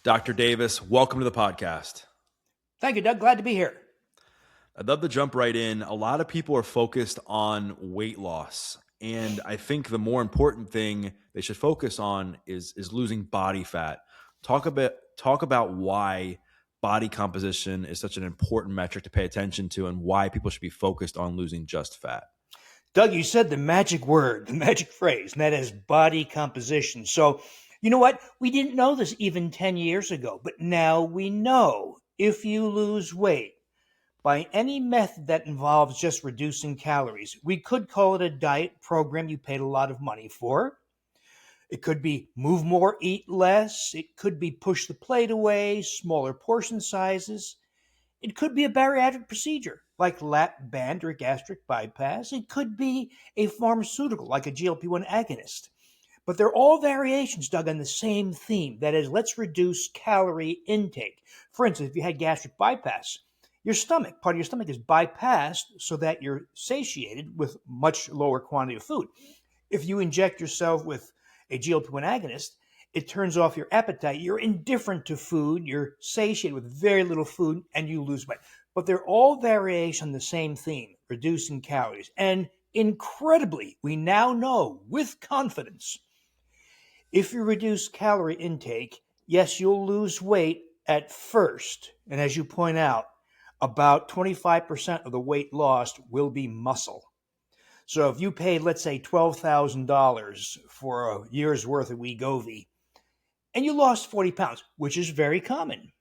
Dr. Davis, welcome to the podcast. Thank you, Doug. Glad to be here. I'd love to jump right in. A lot of people are focused on weight loss. And I think the more important thing they should focus on is losing body fat. Talk about why body composition is such an important metric to pay attention to and why people should be focused on losing just fat. Doug, you said the magic word, the magic phrase, and that is body composition. So, you know what? We didn't know this even 10 years ago, but now we know if you lose weight by any method that involves just reducing calories, we could call it a diet program you paid a lot of money for. It could be move more, eat less. It could be push the plate away, smaller portion sizes. It could be a bariatric procedure like lap band or gastric bypass. It could be a pharmaceutical like a GLP-1 agonist. But they're all variations, Doug, on the same theme. That is, let's reduce calorie intake. For instance, if you had gastric bypass, part of your stomach is bypassed so that you're satiated with much lower quantity of food. If you inject yourself with a GLP-1 agonist, it turns off your appetite. You're indifferent to food. You're satiated with very little food and you lose weight. But they're all variations on the same theme, reducing calories. And incredibly, we now know with confidence, if you reduce calorie intake, yes, you'll lose weight at first. And as you point out, about 25% of the weight lost will be muscle. So if you paid, let's say, $12,000 for a year's worth of Wegovy, and you lost 40 pounds, which is very common.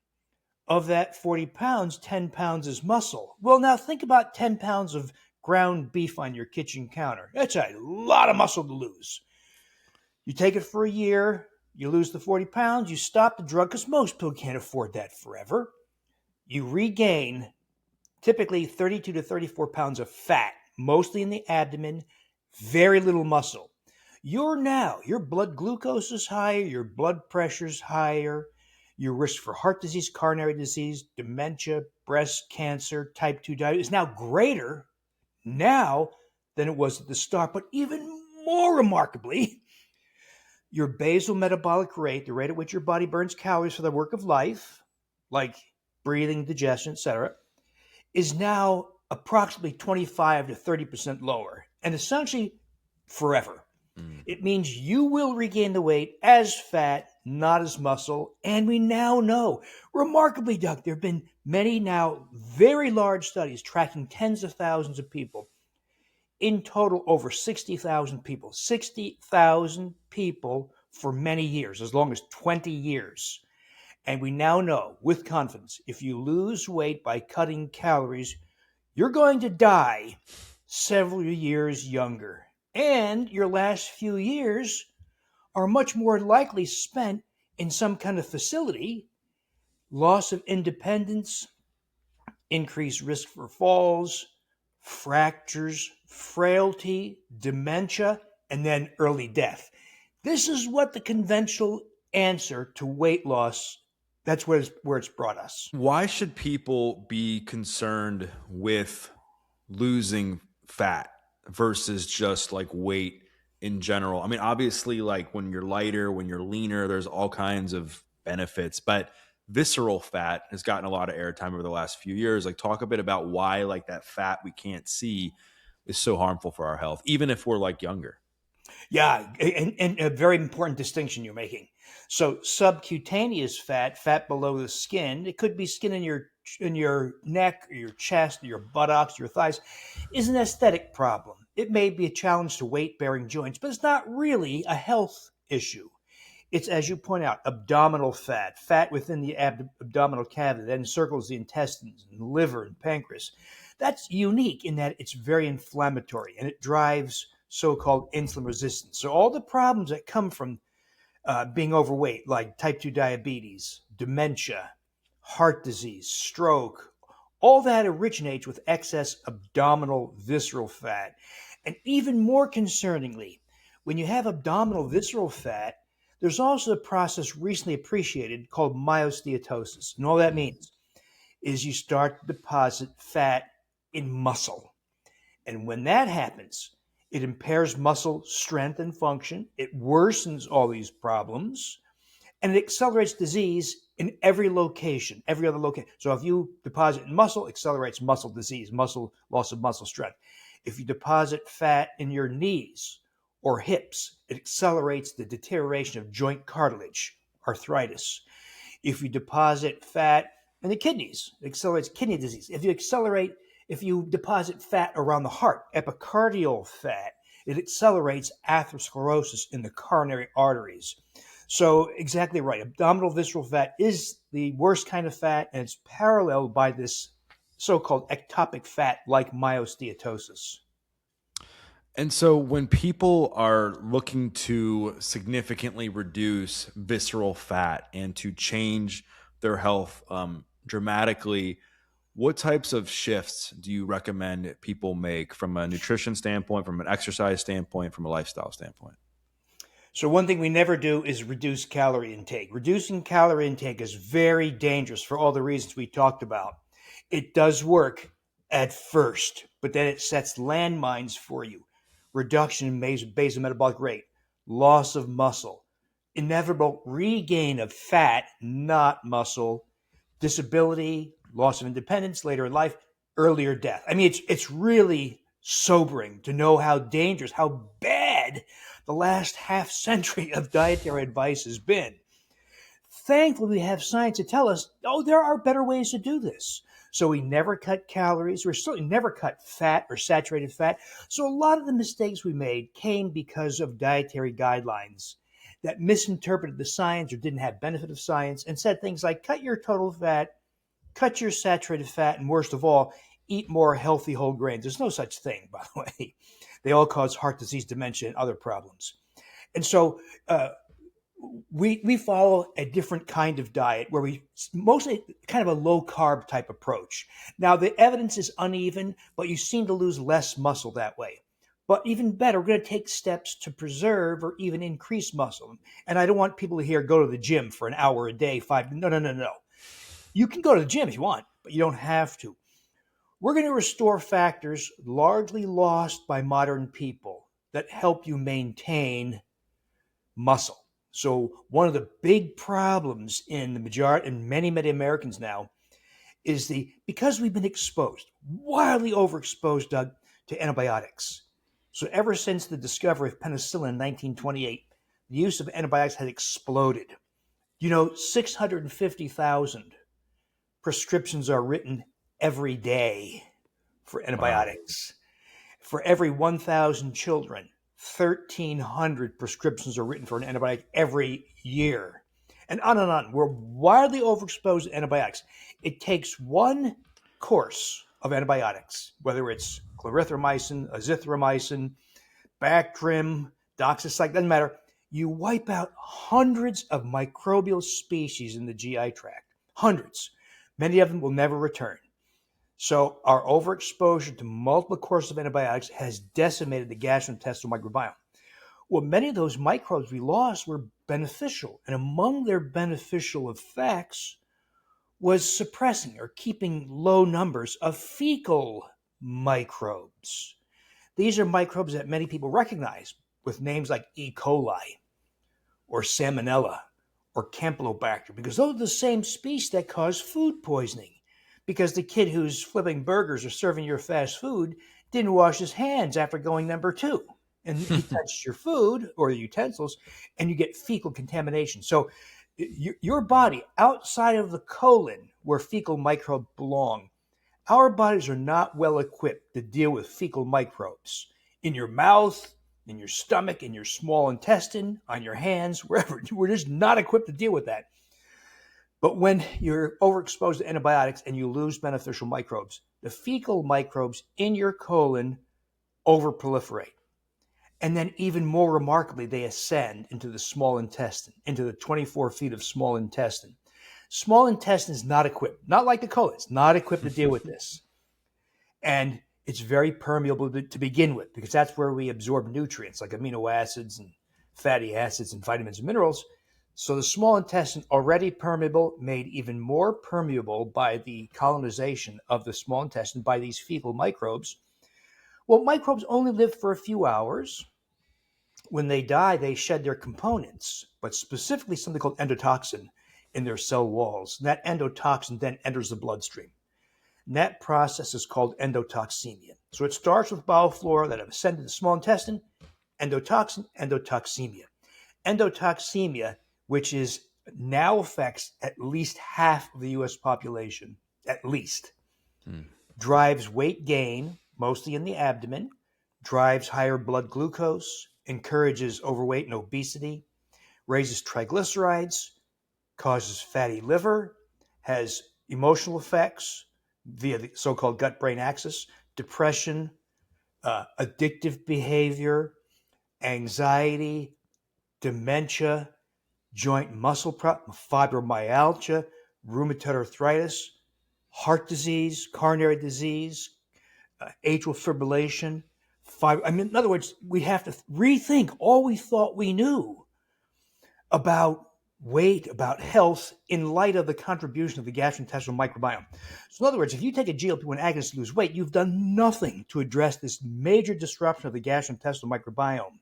Of that 40 pounds, 10 pounds is muscle. Well, now think about 10 pounds of ground beef on your kitchen counter. That's a lot of muscle to lose. You take it for a year, you lose the 40 pounds, you stop the drug because most people can't afford that forever. You regain typically 32 to 34 pounds of fat, mostly in the abdomen, very little muscle. Your blood glucose is higher, your blood pressure is higher, your risk for heart disease, coronary disease, dementia, breast cancer, type 2 diabetes is now greater now than it was at the start. But even more remarkably, your basal metabolic rate, the rate at which your body burns calories for the work of life, like breathing, digestion, etc., is now approximately 25 to 30% lower, and essentially forever. It means you will regain the weight as fat, not as muscle. And we now know, remarkably, Doug, there have been many now very large studies tracking tens of thousands of people. In total, over 60,000 people. 60,000 people for many years, as long as 20 years. And we now know with confidence, if you lose weight by cutting calories, you're going to die several years younger. And your last few years are much more likely spent in some kind of facility, loss of independence, increased risk for falls, fractures, frailty, dementia, and then early death. This is what the conventional answer to weight loss, that's where it's brought us. Why should people be concerned with losing fat versus just like weight in general? I mean, obviously, like when you're lighter, when you're leaner, there's all kinds of benefits, but visceral fat has gotten a lot of airtime over the last few years. Like, talk a bit about why like that fat we can't see is so harmful for our health, even if we're like younger. Yeah, and a very important distinction you're making. So subcutaneous fat below the skin, it could be skin in your neck or your chest or your buttocks, your thighs, is an aesthetic problem. It may be a challenge to weight-bearing joints, but it's not really a health issue. It's, as you point out, abdominal fat within the abdominal cavity that encircles the intestines and liver and pancreas. That's unique in that it's very inflammatory and it drives so-called insulin resistance. So all the problems that come from being overweight, like type 2 diabetes, dementia, heart disease, stroke, all that originates with excess abdominal visceral fat. And even more concerningly, when you have abdominal visceral fat, there's also a process recently appreciated called myosteatosis. And all that means is you start to deposit fat in muscle. And when that happens, it impairs muscle strength and function. It worsens all these problems, and it accelerates disease in every location, every other location. So if you deposit in muscle, accelerates muscle disease, muscle loss of muscle strength. If you deposit fat in your knees or hips, it accelerates the deterioration of joint cartilage, arthritis. If you deposit fat in the kidneys, it accelerates kidney disease. If you deposit fat around the heart, epicardial fat, it accelerates atherosclerosis in the coronary arteries. So exactly right. Abdominal visceral fat is the worst kind of fat, and it's paralleled by this so-called ectopic fat like myosteatosis. And so when people are looking to significantly reduce visceral fat and to change their health dramatically, what types of shifts do you recommend people make from a nutrition standpoint, from an exercise standpoint, from a lifestyle standpoint? So one thing we never do is reduce calorie intake. Reducing calorie intake is very dangerous for all the reasons we talked about. It does work at first, but then it sets landmines for you. Reduction in basal metabolic rate, loss of muscle, inevitable regain of fat, not muscle, disability, loss of independence later in life, earlier death. I mean, it's really sobering to know how dangerous, how bad the last half century of dietary advice has been. Thankfully, we have science to tell us, oh, there are better ways to do this. So we never cut calories. We certainly never cut fat or saturated fat. So a lot of the mistakes we made came because of dietary guidelines that misinterpreted the science or didn't have benefit of science and said things like cut your total fat, cut your saturated fat, and worst of all, eat more healthy whole grains. There's no such thing, by the way. They all cause heart disease, dementia, and other problems. And so we follow a different kind of diet where we mostly kind of a low carb type approach. Now, the evidence is uneven, but you seem to lose less muscle that way. But even better, we're going to take steps to preserve or even increase muscle. And I don't want people to hear go to the gym for an hour a day, five. No, no, no, no. You can go to the gym if you want, but you don't have to. We're going to restore factors largely lost by modern people that help you maintain muscle. So one of the big problems in the majority and many Americans now is because we've been exposed, wildly overexposed, Doug, to antibiotics. So ever since the discovery of penicillin in 1928, the use of antibiotics has exploded. 650,000 prescriptions are written every day for Wow. antibiotics. For every 1,000 children, 1,300 prescriptions are written for an antibiotic every year. And on and on. We're wildly overexposed to antibiotics. It takes one course of antibiotics, whether it's clarithromycin, azithromycin, Bactrim, doxycycline, doesn't matter. You wipe out hundreds of microbial species in the GI tract. Hundreds. Many of them will never return. So our overexposure to multiple courses of antibiotics has decimated the gastrointestinal microbiome. Well, many of those microbes we lost were beneficial, and among their beneficial effects was suppressing or keeping low numbers of fecal microbes. These are microbes that many people recognize with names like E. coli or Salmonella or Campylobacter, because those are the same species that cause food poisoning. Because the kid who's flipping burgers or serving your fast food didn't wash his hands after going number two. And he touched your food or the utensils, and you get fecal contamination. So your body, outside of the colon where fecal microbes belong, our bodies are not well equipped to deal with fecal microbes in your mouth, in your stomach, in your small intestine, on your hands, wherever. We're just not equipped to deal with that. But when you're overexposed to antibiotics and you lose beneficial microbes, the fecal microbes in your colon overproliferate. And then, even more remarkably, they ascend into the small intestine, into the 24 feet of small intestine. Small intestine is not equipped, not like the colon, it's not equipped to deal with this. And it's very permeable to begin with, because that's where we absorb nutrients like amino acids and fatty acids and vitamins and minerals. So the small intestine, already permeable, made even more permeable by the colonization of the small intestine by these fecal microbes. Well, microbes only live for a few hours. When they die, they shed their components, but specifically something called endotoxin. in their cell walls. And that endotoxin then enters the bloodstream. And that process is called endotoxemia. So it starts with bowel flora that have ascended to the small intestine, endotoxin, endotoxemia. Endotoxemia, which is now affects at least half of the US population, at least, Hmm. drives weight gain, mostly in the abdomen, drives higher blood glucose, encourages overweight and obesity, raises triglycerides, causes fatty liver, has emotional effects via the so-called gut-brain axis, depression, addictive behavior, anxiety, dementia, joint muscle fibromyalgia, rheumatoid arthritis, heart disease, coronary disease, atrial fibrillation. In other words, we have to rethink all we thought we knew about weight, about health, in light of the contribution of the gastrointestinal microbiome. So, in other words, if you take a GLP-1 agonist to lose weight, you've done nothing to address this major disruption of the gastrointestinal microbiome.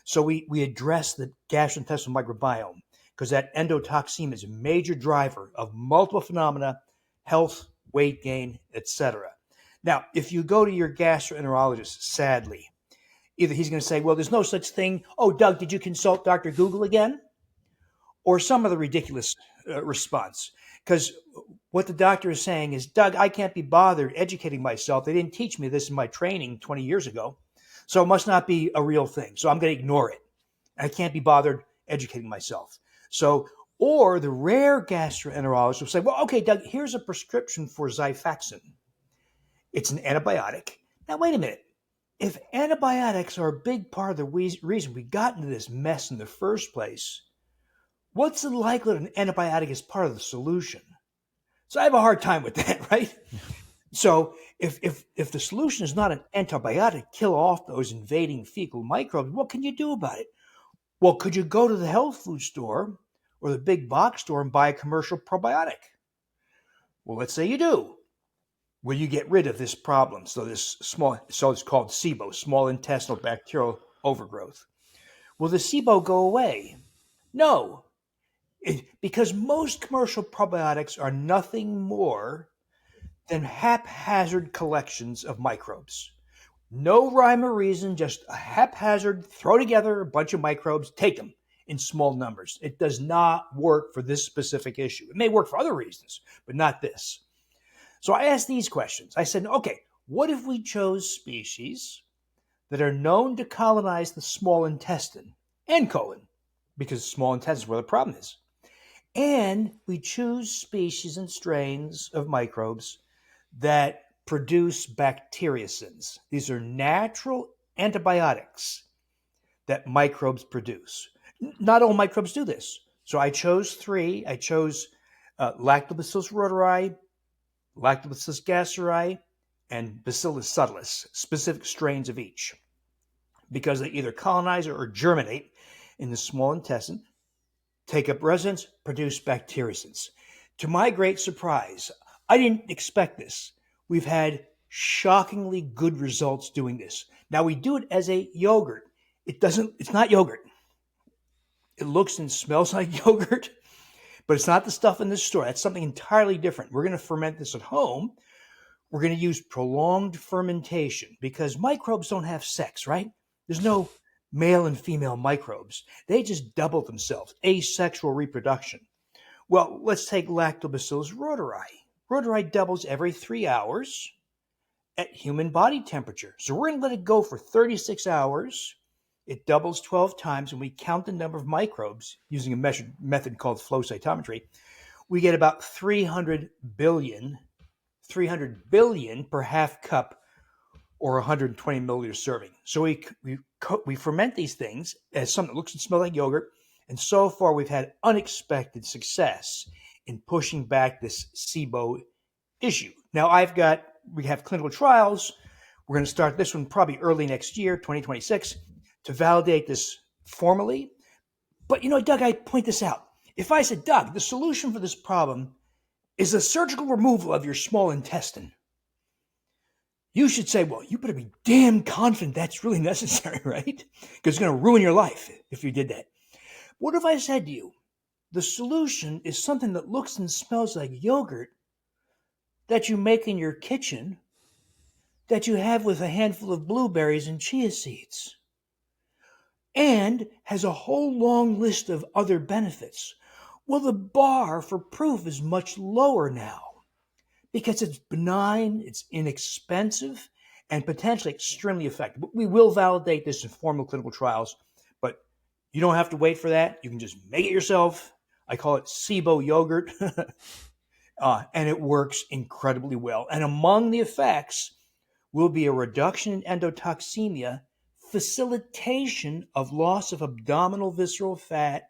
So, we address the gastrointestinal microbiome because that endotoxemia is a major driver of multiple phenomena, health, weight gain, etc. Now, if you go to your gastroenterologist, sadly, either he's going to say, well, there's no such thing. Oh, Doug, did you consult Dr. Google again? Or some other ridiculous response. Because what the doctor is saying is, Doug, I can't be bothered educating myself. They didn't teach me this in my training 20 years ago. So it must not be a real thing. So I'm going to ignore it. I can't be bothered educating myself. So, or the rare gastroenterologist will say, well, okay, Doug, here's a prescription for Xifaxan. It's an antibiotic. Now, wait a minute. If antibiotics are a big part of the reason we got into this mess in the first place, what's the likelihood an antibiotic is part of the solution? So I have a hard time with that, right? So if the solution is not an antibiotic, kill off those invading fecal microbes, what can you do about it? Well, could you go to the health food store or the big box store and buy a commercial probiotic? Well, let's say you do. Will you get rid of this problem? So it's called SIBO, small intestinal bacterial overgrowth. Will the SIBO go away? No, because most commercial probiotics are nothing more than haphazard collections of microbes. No rhyme or reason, just a haphazard, throw together a bunch of microbes, take them in small numbers. It does not work for this specific issue. It may work for other reasons, but not this. So I asked these questions. I said, okay, what if we chose species that are known to colonize the small intestine and colon? Because the small intestine is where the problem is. And we choose species and strains of microbes that produce bacteriocins. These are natural antibiotics that microbes produce. Not all microbes do this. So I chose three. I chose Lactobacillus rhodori, Lactobacillus gasseri, and Bacillus subtilis, specific strains of each, because they either colonize or germinate in the small intestine, take up residence, produce bacteriocins. To my great surprise, I didn't expect this. We've had shockingly good results doing this. Now we do it as a yogurt. It's not yogurt. It looks and smells like yogurt, but it's not the stuff in the store. That's something entirely different. We're going to ferment this at home. We're going to use prolonged fermentation because microbes don't have sex, right? There's no male and female microbes. They just double themselves, asexual reproduction. Well, let's take Lactobacillus rhodori. Rhodori doubles every 3 hours at human body temperature. So we're going to let it go for 36 hours. It doubles 12 times, and we count the number of microbes using a method called flow cytometry. We get about 300 billion per half cup or 120 milliliter serving. So we ferment these things as something that looks and smells like yogurt, and so far we've had unexpected success in pushing back this SIBO issue. Now we have clinical trials. We're going to start this one probably early next year, 2026, to validate this formally. But Doug, I point this out. If I said, Doug, the solution for this problem is the surgical removal of your small intestine, you should say, well, you better be damn confident that's really necessary, right? Because it's going to ruin your life if you did that. What if I said to you, The solution is something that looks and smells like yogurt that you make in your kitchen that you have with a handful of blueberries and chia seeds, and has a whole long list of other benefits. Well, the bar for proof is much lower now because it's benign, it's inexpensive, and potentially extremely effective. We will validate this in formal clinical trials, but you don't have to wait for that. You can just make it yourself. I call it SIBO yogurt, and it works incredibly well. And among the effects will be a reduction in endotoxemia, facilitation of loss of abdominal visceral fat,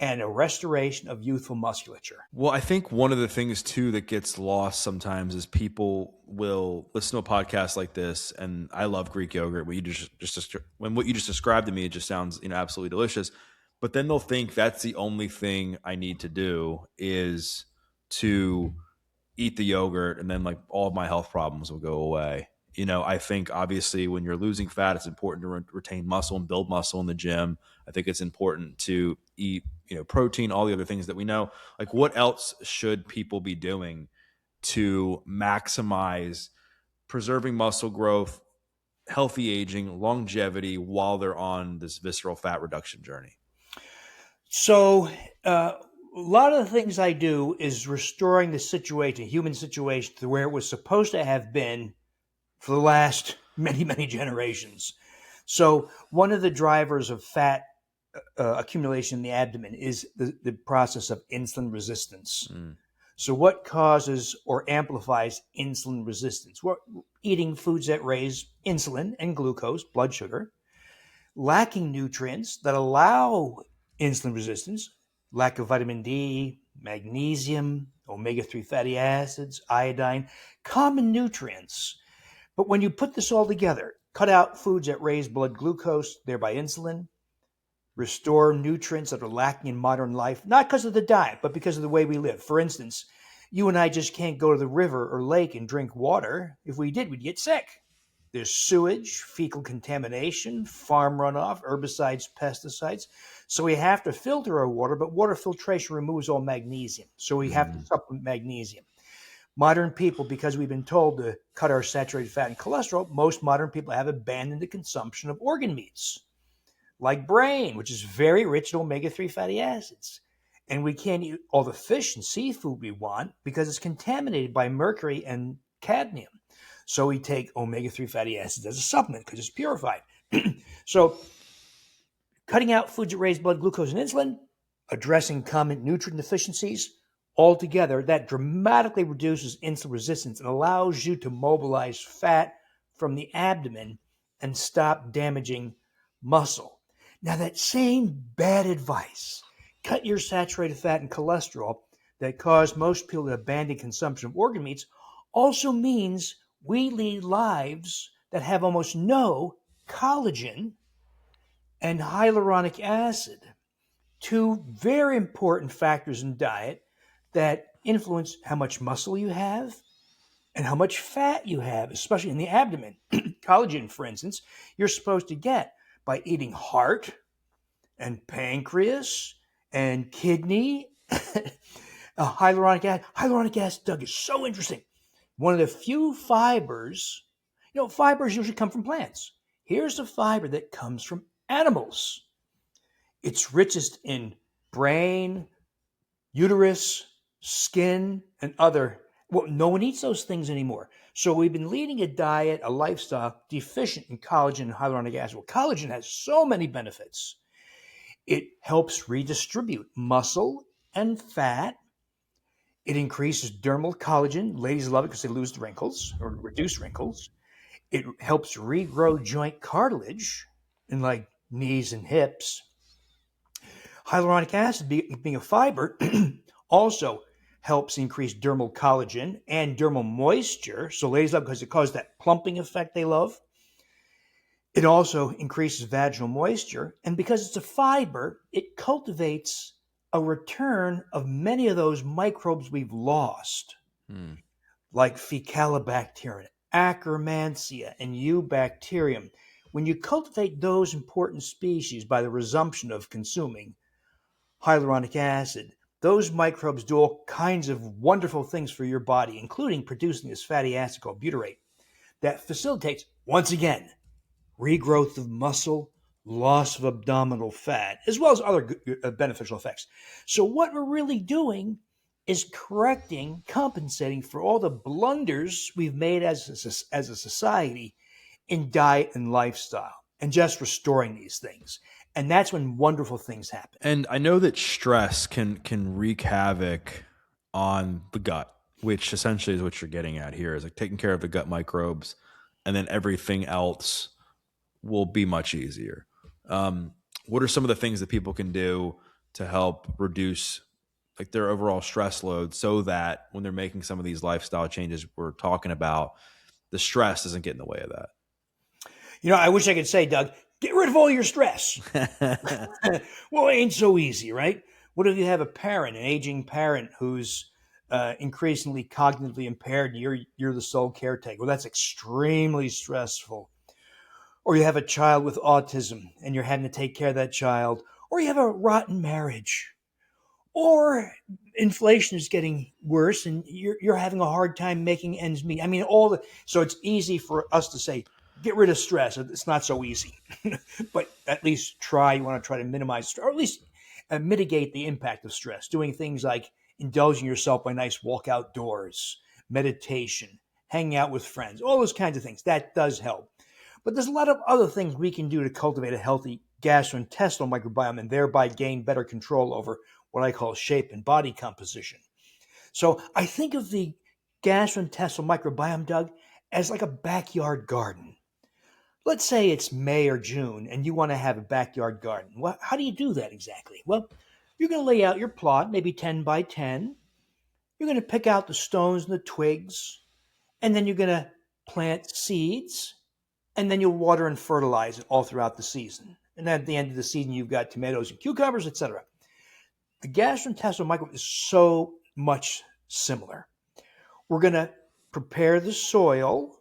and a restoration of youthful musculature. Well, I think one of the things too that gets lost sometimes is people will listen to a podcast like this, and I love Greek yogurt. What you just described to me, it just sounds absolutely delicious. But then they'll think that's the only thing I need to do is to eat the yogurt, and then like all of my health problems will go away. I think obviously when you're losing fat, it's important to retain muscle and build muscle in the gym. I think it's important to eat, protein, all the other things that we know. Like, what else should people be doing to maximize preserving muscle growth, healthy aging, longevity while they're on this visceral fat reduction journey? So, a lot of the things I do is restoring the situation, human situation, to where it was supposed to have been for the last many, many generations. So, one of the drivers of fat accumulation in the abdomen is the process of insulin resistance. Mm. So, what causes or amplifies insulin resistance? Well, eating foods that raise insulin and glucose, blood sugar, lacking nutrients that allow insulin resistance, lack of vitamin D, magnesium, omega-3 fatty acids, iodine, common nutrients. But when you put this all together, cut out foods that raise blood glucose, thereby insulin, restore nutrients that are lacking in modern life, not because of the diet, but because of the way we live. For instance, you and I just can't go to the river or lake and drink water. If we did, we'd get sick. There's sewage, fecal contamination, farm runoff, herbicides, pesticides. So we have to filter our water, but water filtration removes all magnesium. So we have to supplement magnesium. Modern people, because we've been told to cut our saturated fat and cholesterol, most modern people have abandoned the consumption of organ meats, like brain, which is very rich in omega-3 fatty acids. And we can't eat all the fish and seafood we want because it's contaminated by mercury and cadmium. So we take omega-3 fatty acids as a supplement because it's purified. So cutting out foods that raise blood glucose and insulin, addressing common nutrient deficiencies, altogether, that dramatically reduces insulin resistance and allows you to mobilize fat from the abdomen and stop damaging muscle. Now, that same bad advice, cut your saturated fat and cholesterol, that caused most people to abandon consumption of organ meats, also means we lead lives that have almost no collagen and hyaluronic acid, two very important factors in diet that influence how much muscle you have and how much fat you have, especially in the abdomen. Collagen, for instance, you're supposed to get by eating heart and pancreas and kidney. Hyaluronic acid. Hyaluronic acid, Doug, is so interesting. One of the few fibers, fibers usually come from plants. Here's a fiber that comes from animals. It's richest in brain, uterus, skin, and other. Well, no one eats those things anymore. So we've been leading a diet, a lifestyle deficient in collagen and hyaluronic acid. Well, collagen has so many benefits. It helps redistribute muscle and fat. It increases dermal collagen. Ladies love it because they lose the wrinkles or reduce wrinkles. It helps regrow joint cartilage in like knees and hips. Hyaluronic acid, being a fiber, also helps increase dermal collagen and dermal moisture. So ladies love it because it causes that plumping effect they love. It also increases vaginal moisture. And because it's a fiber, it cultivates a return of many of those microbes we've lost, like Fecalibacterium, Akkermansia, and hyaluronic acid. Those microbes do all kinds of wonderful things for your body, including producing this fatty acid called butyrate that facilitates, once again, regrowth of muscle, loss of abdominal fat, as well as other beneficial effects. So, what we're really doing is correcting, compensating for all the blunders we've made as a society in diet and lifestyle, and just restoring these things. And that's when wonderful things happen. And I know that stress can wreak havoc on the gut, which essentially is what you're getting at here, is like taking care of the gut microbes, and then everything else will be much easier. What are some of the things that people can do to help reduce like their overall stress load, so that when they're making some of these lifestyle changes we're talking about, the stress doesn't get in the way of I wish I could say, Doug, get rid of all your stress. that? Well, it ain't so easy, right? What if you have a parent, an aging parent who's increasingly cognitively impaired, and you're the sole caretaker? Well, that's extremely stressful. Or you have a child with autism, and you're having to take care of that child. Or you have a rotten marriage. Or inflation is getting worse, and you're having a hard time making ends meet. I mean, so it's easy for us to say, get rid of stress. It's not so easy, but at least try. You want to try to minimize, or at least mitigate the impact of stress. Doing things like indulging yourself by nice walk outdoors, meditation, hanging out with friends, all those kinds of things. That does help. But there's a lot of other things we can do to cultivate a healthy gastrointestinal microbiome and thereby gain better control over what I call shape and body composition. So I think of the gastrointestinal microbiome, Doug, as like a backyard garden. Let's say it's May or June and you want to have a backyard garden. Well, how do you do that exactly? Well, you're going to lay out your plot, maybe 10 by 10. You're going to pick out the stones and the twigs, and then you're going to plant seeds, and then you'll water and fertilize it all throughout the season. And then at the end of the season, you've got tomatoes and cucumbers, etc. The gastrointestinal microbiome is so much similar. We're going to prepare the soil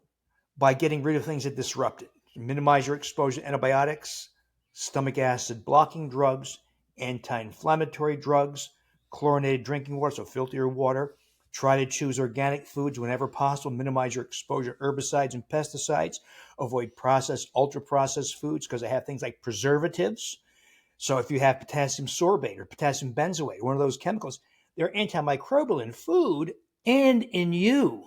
by getting rid of things that disrupt it. Minimize your exposure to antibiotics, stomach acid blocking drugs, anti-inflammatory drugs, chlorinated drinking water, so filter your water. Try to choose organic foods whenever possible. Minimize your exposure to herbicides and pesticides. Avoid processed, ultra-processed foods because they have things like preservatives. So if you have potassium sorbate or potassium benzoate, one of those chemicals, they're antimicrobial in food and in you.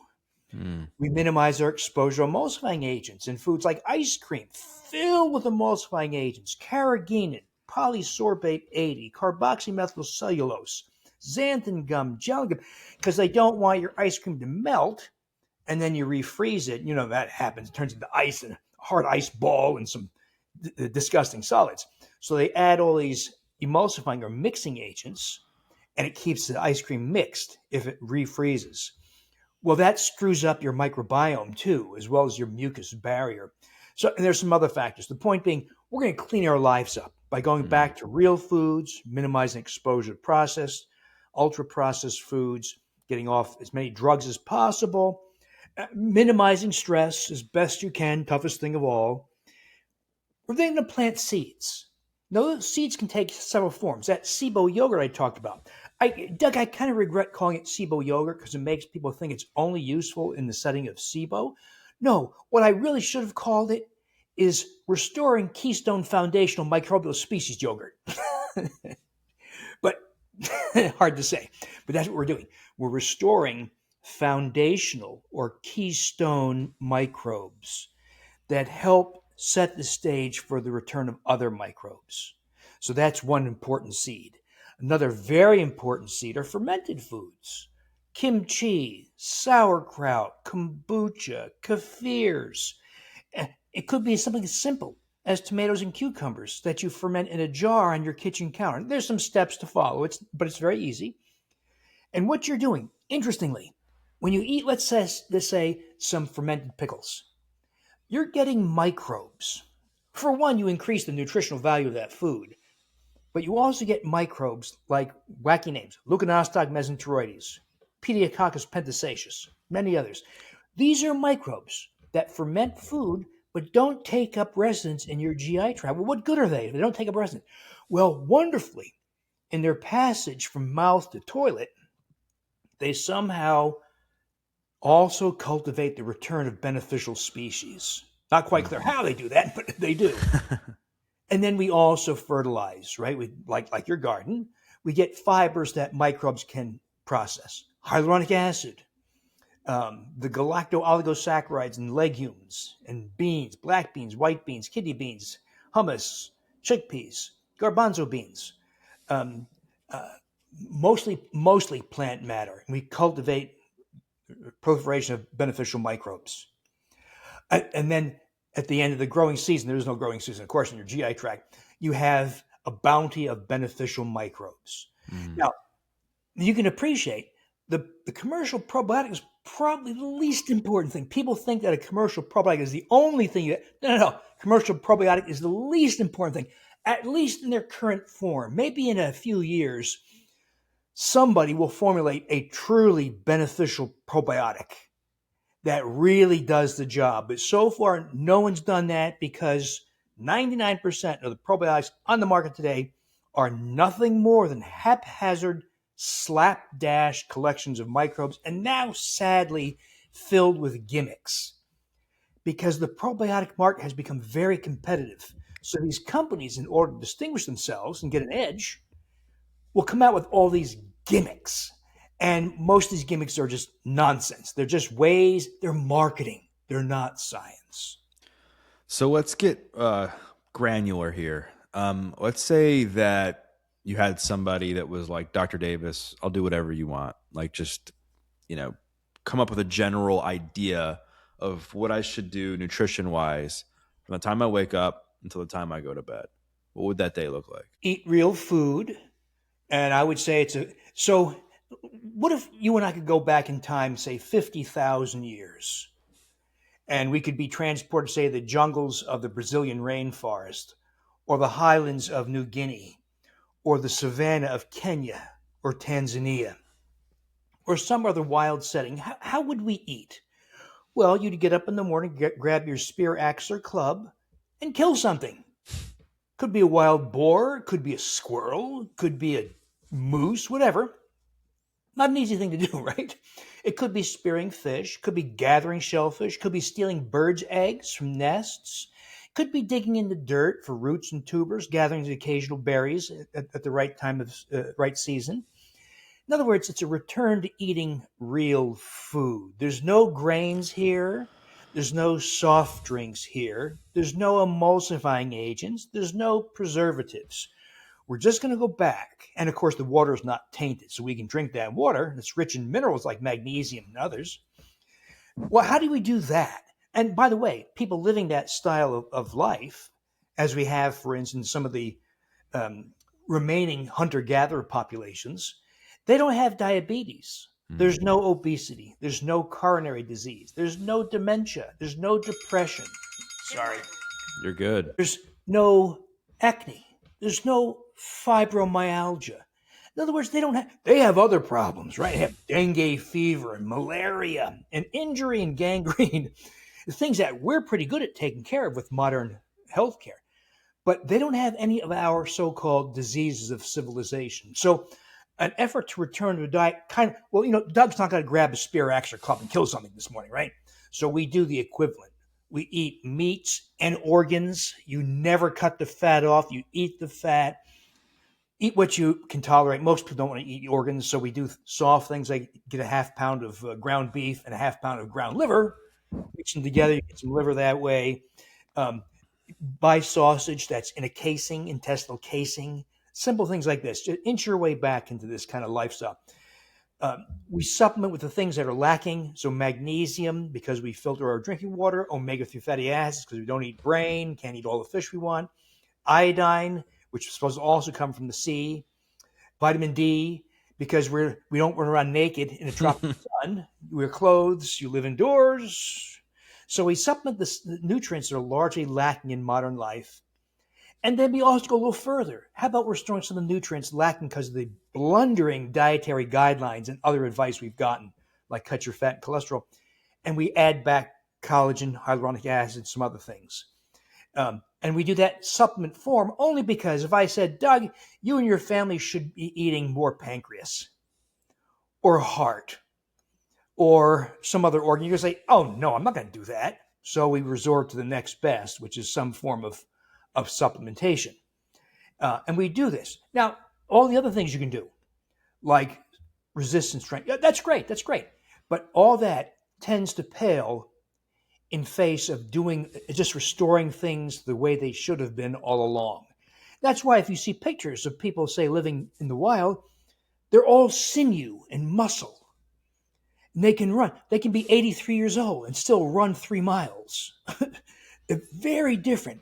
Mm. We minimize our exposure to emulsifying agents in foods like ice cream, filled with emulsifying agents, carrageenan, polysorbate 80, carboxymethylcellulose, xanthan gum, gel gum, because they don't want your ice cream to melt, and then you refreeze it. You know that happens. It turns into ice and a hard ice ball and some disgusting solids. So they add all these emulsifying or mixing agents, and it keeps the ice cream mixed if it refreezes. Well, that screws up your microbiome too, as well as your mucus barrier. So, and there's some other factors. The point being, we're going to clean our lives up by going Mm. back to real foods, minimizing exposure to processed, ultra processed foods, getting off as many drugs as possible, minimizing stress as best you can, toughest thing of all. We're then going to plant seeds. Now, those seeds can take several forms. That SIBO yogurt I talked about. Doug, I kind of regret calling it SIBO yogurt because it makes people think it's only useful in the setting of SIBO. No, what I really should have called it is Restoring Keystone Foundational Microbial Species Yogurt. But hard to say. But that's what we're doing. We're restoring foundational or keystone microbes that help set the stage for the return of other microbes. So that's one important seed. Another very important seed are fermented foods. Kimchi, sauerkraut, kombucha, kefirs. It could be something as simple as tomatoes and cucumbers that you ferment in a jar on your kitchen counter. There's some steps to follow, but it's very easy. And what you're doing, interestingly, when you eat, let's say some fermented pickles, you're getting microbes. For one, you increase the nutritional value of that food, but you also get microbes like wacky names, Leuconostoc mesenteroides, Pediococcus pentasaceus, many others. These are microbes that ferment food but don't take up residence in your GI tract. Well, what good are they if they don't take up residence? Well, wonderfully, in their passage from mouth to toilet, they somehow also cultivate the return of beneficial species. Not quite clear how they do that, but they do. And then we also fertilize, right? We like your garden. We get fibers that microbes can process. Hyaluronic acid, the galacto-oligosaccharides in legumes and beans, black beans, white beans, kidney beans, hummus, chickpeas, garbanzo beans, um, uh, mostly plant matter. We cultivate proliferation of beneficial microbes. And then at the end of the growing season, there is no growing season, of course, in your GI tract, you have a bounty of beneficial microbes. Mm. Now, you can appreciate the commercial probiotic is probably the least important thing. People think that a commercial probiotic is the only thing no. Commercial probiotic is the least important thing, at least in their current form. Maybe in a few years, somebody will formulate a truly beneficial probiotic that really does the job. But so far, no one's done that because 99% of the probiotics on the market today are nothing more than haphazard, slapdash collections of microbes, and now sadly filled with gimmicks because the probiotic market has become very competitive. So these companies, in order to distinguish themselves and get an edge, will come out with all these gimmicks. And most of these gimmicks are just nonsense. They're just ways, they're marketing. They're not science. So let's get granular here. Let's say that you had somebody that was like, Dr. Davis, I'll do whatever you want. Like, just, you know, come up with a general idea of what I should do nutrition wise from the time I wake up until the time I go to bed. What would that day look like? Eat real food. And I would say so what if you and I could go back in time, say 50,000 years, and we could be transported, say, to the jungles of the Brazilian rainforest, or the highlands of New Guinea, or the savanna of Kenya or Tanzania, or some other wild setting? How would we eat? Well, you'd get up in the morning, grab your spear, axe, or club, and kill something. Could be a wild boar, could be a squirrel, could be a moose, whatever. Not an easy thing to do, right? It could be spearing fish, could be gathering shellfish, could be stealing birds' eggs from nests, could be digging in the dirt for roots and tubers, gathering the occasional berries at the right time of right season. In other words, it's a return to eating real food. There's no grains here. There's no soft drinks here. There's no emulsifying agents. There's no preservatives. We're just going to go back. And of course, the water is not tainted, so we can drink that water. It's rich in minerals like magnesium and others. Well, how do we do that? And by the way, people living that style of life, as we have, for instance, some of the um, remaining hunter gatherer populations, they don't have diabetes. Mm. There's no obesity. There's no coronary disease. There's no dementia. There's no depression. Sorry. You're good. There's no acne. There's no fibromyalgia. In other words, they have other problems, right? They have dengue fever and malaria and injury and gangrene, the things that we're pretty good at taking care of with modern healthcare. But they don't have any of our so-called diseases of civilization. So an effort to return to a diet Doug's not going to grab a spear, axe, or club and kill something this morning, right? So we do the equivalent. We eat meats and organs. You never cut the fat off. You eat the fat. Eat what you can tolerate. Most people don't want to eat organs, so we do soft things like get a half pound of ground beef and a half pound of ground liver. Mix them together. You get some liver that way. Um, Buy sausage that's in a casing, intestinal casing. Simple things like this. Just inch your way back into this kind of lifestyle. We supplement with the things that are lacking. So magnesium, because we filter our drinking water. Omega-3 fatty acids, because we don't eat brain, can't eat all the fish we want. Iodine, which is supposed to also come from the sea. Vitamin D, because we don't run around naked in a tropical sun. You wear clothes, you live indoors. So we supplement the nutrients that are largely lacking in modern life. And then we also go a little further. How about restoring some of the nutrients lacking because of the blundering dietary guidelines and other advice we've gotten, like cut your fat and cholesterol, and we add back collagen, hyaluronic acid, some other things. And we do that supplement form only because if I said, Doug, you and your family should be eating more pancreas or heart or some other organ, you're going to say, oh, no, I'm not going to do that. So we resort to the next best, which is some form of supplementation. And we do this. Now, all the other things you can do, like resistance training, yeah, that's great. That's great. But all that tends to pale in face of doing just restoring things the way they should have been all along. That's why if you see pictures of people, say, living in the wild, they're all sinew and muscle. And they can run. They can be 83 years old and still run 3 miles. They're very different.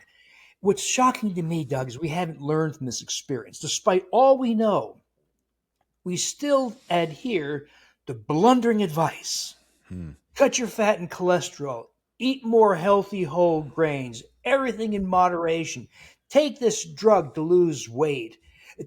What's shocking to me, Doug, is we haven't learned from this experience. Despite all we know, we still adhere to blundering advice. Cut your fat and cholesterol. Eat more healthy whole grains. Everything in moderation. Take this drug to lose weight.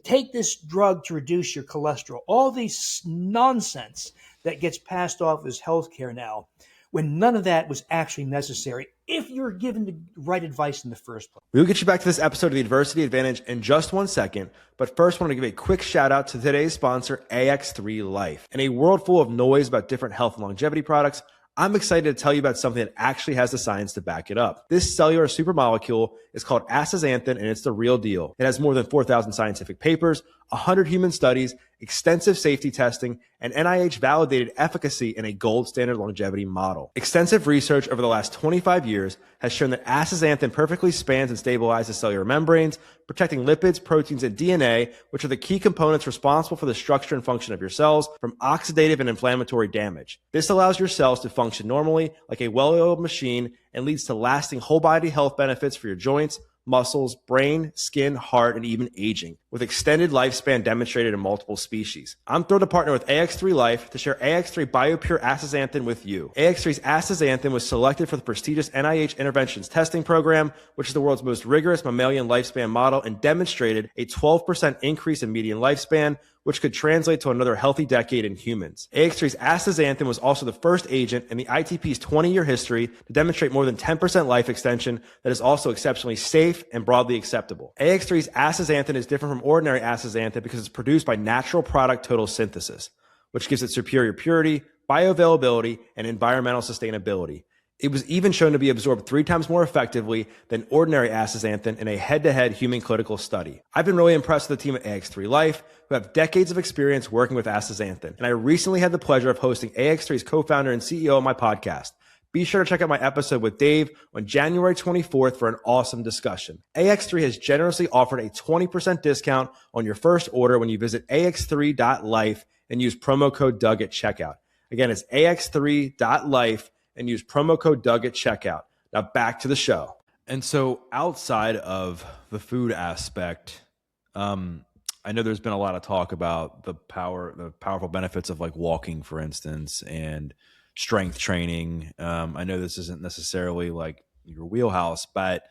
Take this drug to reduce your cholesterol. All these nonsense that gets passed off as healthcare now, when none of that was actually necessary if you're given the right advice in the first place. We will get you back to this episode of the Adversity Advantage in just 1 second, but first I want to give a quick shout out to today's sponsor, AX3 Life. In a world full of noise about different health and longevity products, I'm excited to tell you about something that actually has the science to back it up. This cellular supermolecule is called astaxanthin, and it's the real deal. It has more than 4,000 scientific papers, 100 human studies, extensive safety testing, and NIH-validated efficacy in a gold standard longevity model. Extensive research over the last 25 years has shown that astaxanthin perfectly spans and stabilizes cellular membranes, protecting lipids, proteins, and DNA, which are the key components responsible for the structure and function of your cells from oxidative and inflammatory damage. This allows your cells to function normally like a well-oiled machine and leads to lasting whole body health benefits for your joints, muscles, brain, skin, heart, and even aging, with extended lifespan demonstrated in multiple species. I'm thrilled to partner with AX3 Life to share AX3 BioPure Astaxanthin with you. AX3's astaxanthin was selected for the prestigious NIH Interventions Testing Program, which is the world's most rigorous mammalian lifespan model, and demonstrated a 12% increase in median lifespan, which could translate to another healthy decade in humans. AX3's astaxanthin was also the first agent in the ITP's 20-year history to demonstrate more than 10% life extension that is also exceptionally safe and broadly acceptable. AX3's astaxanthin is different from ordinary astaxanthin because it's produced by natural product total synthesis, which gives it superior purity, bioavailability, and environmental sustainability. It was even shown to be absorbed 3 times more effectively than ordinary astaxanthin in a head-to-head human clinical study. I've been really impressed with the team at AX3 Life, who have decades of experience working with astaxanthin, and I recently had the pleasure of hosting AX3's co-founder and CEO on my podcast. Be sure to check out my episode with Dave on January 24th for an awesome discussion. AX3 has generously offered a 20% discount on your first order when you visit ax3.life and use promo code Doug at checkout. Again, it's ax3.life and use promo code Doug at checkout. Now back to the show. And so outside of the food aspect, I know there's been a lot of talk about the powerful benefits of like walking, for instance, and strength training. I know this isn't necessarily like your wheelhouse, but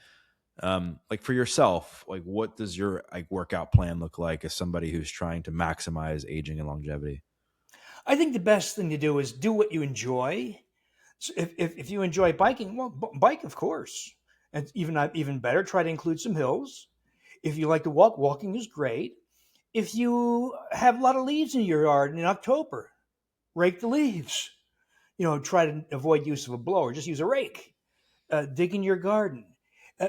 like for yourself, like what does your like workout plan look like as somebody who's trying to maximize aging and longevity? I think the best thing to do is do what you enjoy. So if you enjoy biking, well, bike, of course. And even better, try to include some hills. If you like to walk, walking is great. If you have a lot of leaves in your yard in October, rake the leaves. Try to avoid use of a blower. Just use a rake. Dig in your garden.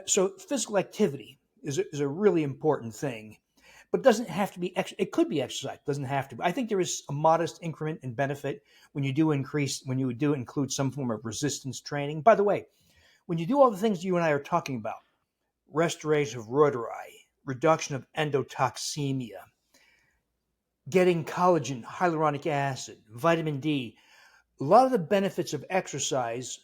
So physical activity is a really important thing. But it doesn't have to be, it could be exercise, doesn't have to be. I think there is a modest increment in benefit when you do include some form of resistance training. By the way, when you do all the things you and I are talking about, restoration of reuteri, reduction of endotoxemia, getting collagen, hyaluronic acid, vitamin D, a lot of the benefits of exercise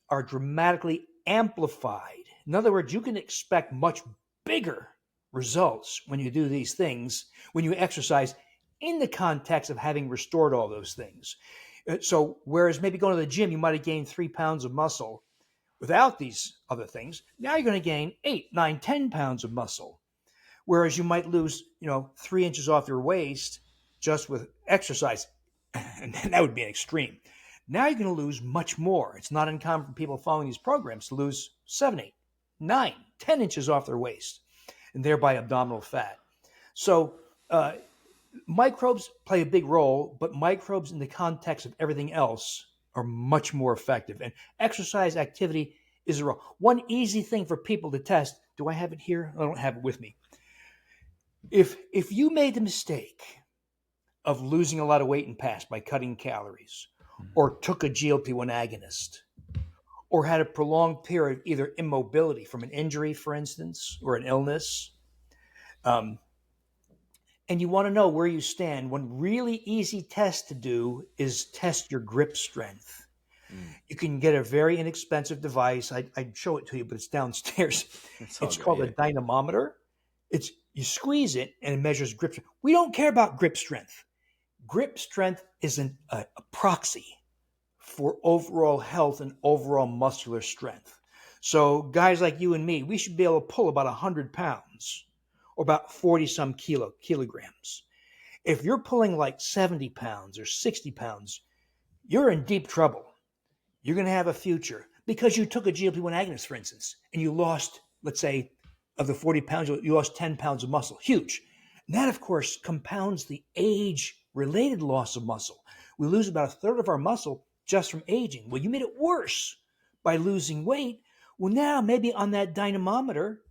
are dramatically amplified. In other words, you can expect much bigger results when you do these things, when you exercise in the context of having restored all those things. So whereas maybe going to the gym, you might have gained 3 pounds of muscle without these other things, now you're going to gain 8, 9, 10 pounds of muscle. Whereas you might lose, 3 inches off your waist just with exercise. And that would be an extreme. Now you're going to lose much more. It's not uncommon for people following these programs to lose 7, 8, 9, 10 inches off their waist, and thereby abdominal fat. So microbes play a big role, but microbes in the context of everything else are much more effective. And exercise activity is a role. One easy thing for people to test. Do I have it here? I don't have it with me. If you made the mistake of losing a lot of weight in the past by cutting calories, or took a GLP-1 agonist, or had a prolonged period of either immobility from an injury, for instance, or an illness, um, and you want to know where you stand, one really easy test to do is test your grip strength. Mm. You can get a very inexpensive device. I'd show it to you, but it's downstairs. It's all It's good. called a Yeah. dynamometer. It's You squeeze it and it measures grip strength. We don't care about grip strength. Grip strength is a proxy for overall health and overall muscular strength. So guys like you and me, we should be able to pull about 100 pounds or about 40 some kilograms. If you're pulling like 70 pounds or 60 pounds, you're in deep trouble. You're going to have a future because you took a GLP-1 agonist, for instance, and you lost, let's say, of the 40 pounds, you lost 10 pounds of muscle. Huge. And that, of course, compounds the age-related loss of muscle. We lose about a third of our muscle just from aging. Well, you made it worse by losing weight. Well, now maybe on that dynamometer,